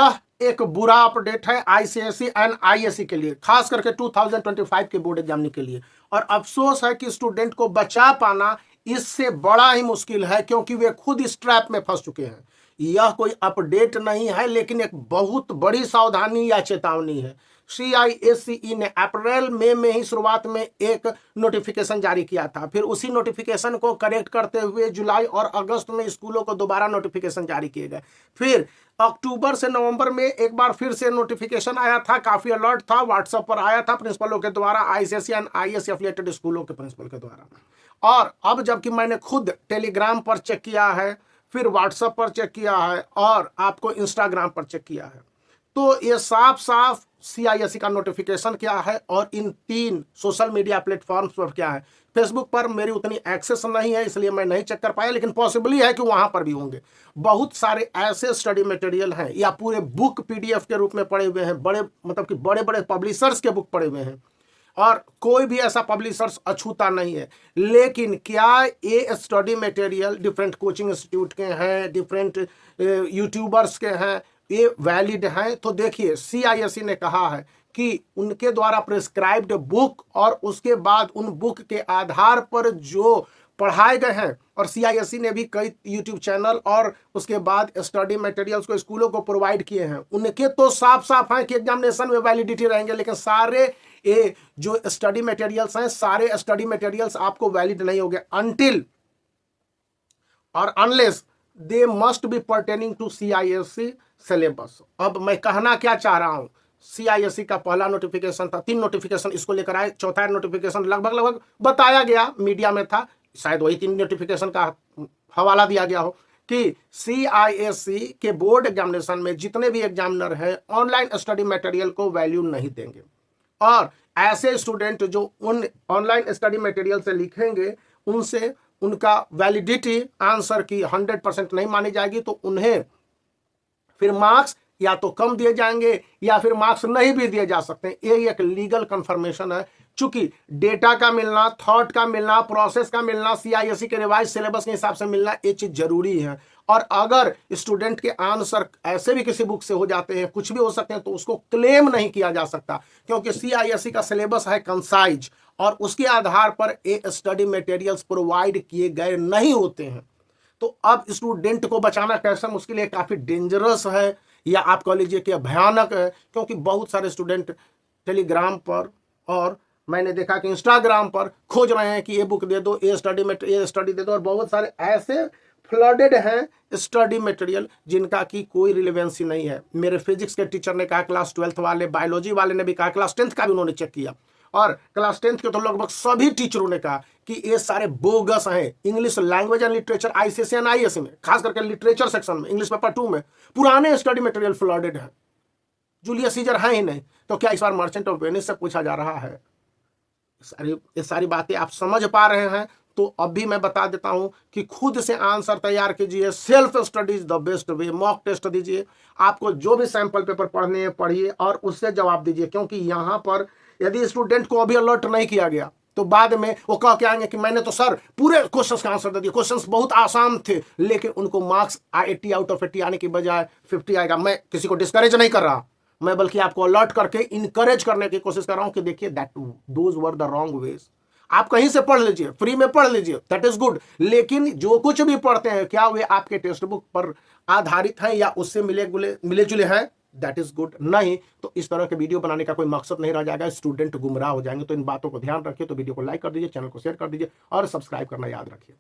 यह एक बुरा अपडेट है आईसीएसई एंड आईएससी के लिए, खास करके 2025 के बोर्ड एग्जामिनी के लिए। और अफसोस है कि स्टूडेंट को बचा पाना इससे बड़ा ही मुश्किल है, क्योंकि वे खुद इस ट्रैप में फंस चुके हैं। यह कोई अपडेट नहीं है, लेकिन एक बहुत बड़ी सावधानी या चेतावनी है। सीआईएससीई ने अप्रैल मई में ही शुरुआत में एक नोटिफिकेशन जारी किया था, फिर उसी नोटिफिकेशन को करेक्ट करते हुए जुलाई और अगस्त में स्कूलों को दोबारा नोटिफिकेशन जारी किए गए। फिर अक्टूबर से नवंबर में एक बार फिर से नोटिफिकेशन आया था, काफी अलर्ट था, व्हाट्सएप पर आया था प्रिंसिपलों के द्वारा, आईसीएसई एंड आईएससी एफिलिएटेड स्कूलों के प्रिंसिपल के द्वारा। और अब जबकि मैंने खुद टेलीग्राम पर चेक किया है, फिर व्हाट्सएप पर चेक किया है और आपको इंस्टाग्राम पर चेक किया है, तो ये साफ साफ सीआईएससी का नोटिफिकेशन क्या है और इन 3 सोशल मीडिया प्लेटफॉर्म्स पर क्या है। फेसबुक पर मेरी उतनी एक्सेस नहीं है, इसलिए मैं नहीं चेक कर पाया, लेकिन पॉसिबली है कि वहां पर भी होंगे। बहुत सारे ऐसे स्टडी मटेरियल हैं या पूरे बुक पीडीएफ के रूप में पड़े हुए हैं, बड़े मतलब कि बड़े बड़े पब्लिशर्स के बुक पड़े हुए हैं, और कोई भी ऐसा पब्लिशर्स अछूता नहीं है। लेकिन क्या ये study material different coaching institute के हैं, डिफरेंट यूट्यूबर्स के हैं, ये वैलिड हैं? तो देखिए, सीआईएससी ने कहा है कि उनके द्वारा प्रिस्क्राइब्ड बुक और उसके बाद उन बुक के आधार पर जो पढ़ाए गए हैं, और सीआईएससी ने भी कई यूट्यूब चैनल और उसके बाद स्टडी मटेरियल्स को स्कूलों को प्रोवाइड किए हैं, उनके तो साफ साफ हैं कि एग्जामिनेशन में वैलिडिटी रहेंगे। लेकिन सारे ये जो स्टडी मटेरियल्स हैं, सारे स्टडी मटेरियल्स आपको वैलिड नहीं होंगे अनटिल और unless they must be pertaining to CISC syllabus. अब मैं कहना क्या चाह रहा हूं, सीआईएससी का पहला नोटिफिकेशन था, 3 नोटिफिकेशन इसको लेकर आए, चौथा नोटिफिकेशन लगभग बताया गया, मीडिया में था, शायद वही 3 नोटिफिकेशन का हवाला दिया गया हो कि सीआईएससी के बोर्ड एग्जामिनेशन में जितने भी एग्जामिनर हैं ऑनलाइन स्टडी मटेरियल को वैल्यू नहीं देंगे, और ऐसे स्टूडेंट जो उन ऑनलाइन स्टडी मटेरियल से लिखेंगे उनसे उनका वैलिडिटी आंसर की 100% नहीं मानी जाएगी, तो उन्हें फिर मार्क्स या तो कम दिए जाएंगे या फिर मार्क्स नहीं भी दिए जा सकते हैं। ये एक लीगल कंफर्मेशन है, चूंकि डेटा का मिलना, थॉट का मिलना, प्रोसेस का मिलना, सीआईएससी के रिवाइज सिलेबस के हिसाब से मिलना, ये चीज जरूरी है। और अगर स्टूडेंट के आंसर ऐसे भी किसी बुक से हो जाते हैं, कुछ भी हो सकते हैं, तो उसको क्लेम नहीं किया जा सकता, क्योंकि सीआईएससी का सिलेबस है कंसाइज और उसके आधार पर ये स्टडी मटेरियल्स प्रोवाइड किए गए नहीं होते हैं। तो अब स्टूडेंट को बचाना कैसे मुश्किल है, काफी डेंजरस है, या आप कह लीजिए कि भयानक है, क्योंकि बहुत सारे स्टूडेंट टेलीग्राम पर और मैंने देखा कि इंस्टाग्राम पर खोज रहे हैं कि ये बुक दे दो, ये स्टडी दे दो, और बहुत सारे ऐसे फ्लडेड हैं स्टडी मटेरियल जिनका की कोई रिलेवेंसी नहीं है। मेरे फिजिक्स के टीचर ने कहा, क्लास 12th वाले, बायोलॉजी वाले ने भी कहा, क्लास 10th का भी उन्होंने चेक किया, और क्लास 10th के तो लगभग सभी टीचरों ने कहा कि ये सारे बोगस हैं। English language and literature ICSE and ISC में, खास करके लिटरेचर सेक्शन में, इंग्लिश पेपर 2 में पुराने स्टडी मटेरियल फ्लडेड है, जूलियस सीजर है ही नहीं। तो क्या इस बार मर्चेंट ऑफ वेनिस से पूछा जा रहा है? ये सारी बातें आप समझ पा रहे हैं? तो अभी मैं बता देता हूं कि खुद से आंसर तैयार कीजिए, self study is the best way, mock test दीजिए, आपको जो भी सैंपल पेपर पढ़ने हैं पढ़िए और उससे जवाब दीजिए, क्योंकि यहां पर यदि स्टूडेंट को अभी अलर्ट नहीं किया गया तो बाद में वो कह के आएंगे कि मैंने तो सर पूरे क्वेश्चंस का आंसर दे दिया, क्वेश्चंस बहुत आसान थे, लेकिन उनको मार्क्स 80 आउट ऑफ 80 आने की बजाय 50 आएगा। मैं किसी को डिस्करेज नहीं कर रहा, मैं बल्कि आपको अलर्ट करके इनकरेज करने की कोशिश कर रहा हूं कि देखिए those were the wrong veg. आप कहीं से पढ़ लीजिए, फ्री में पढ़ लीजिए, दैट इज गुड, लेकिन जो कुछ भी पढ़ते हैं क्या वे आपके टेक्स्ट बुक पर आधारित हैं या उससे मिले जुले हैं? That is good. नहीं तो इस तरह के वीडियो बनाने का कोई मकसद नहीं रह जाएगा, स्टूडेंट गुमराह हो जाएंगे। तो इन बातों को ध्यान रखिए, तो वीडियो को लाइक कर दीजिए, चैनल को शेयर कर दीजिए और सब्सक्राइब करना याद रखिए।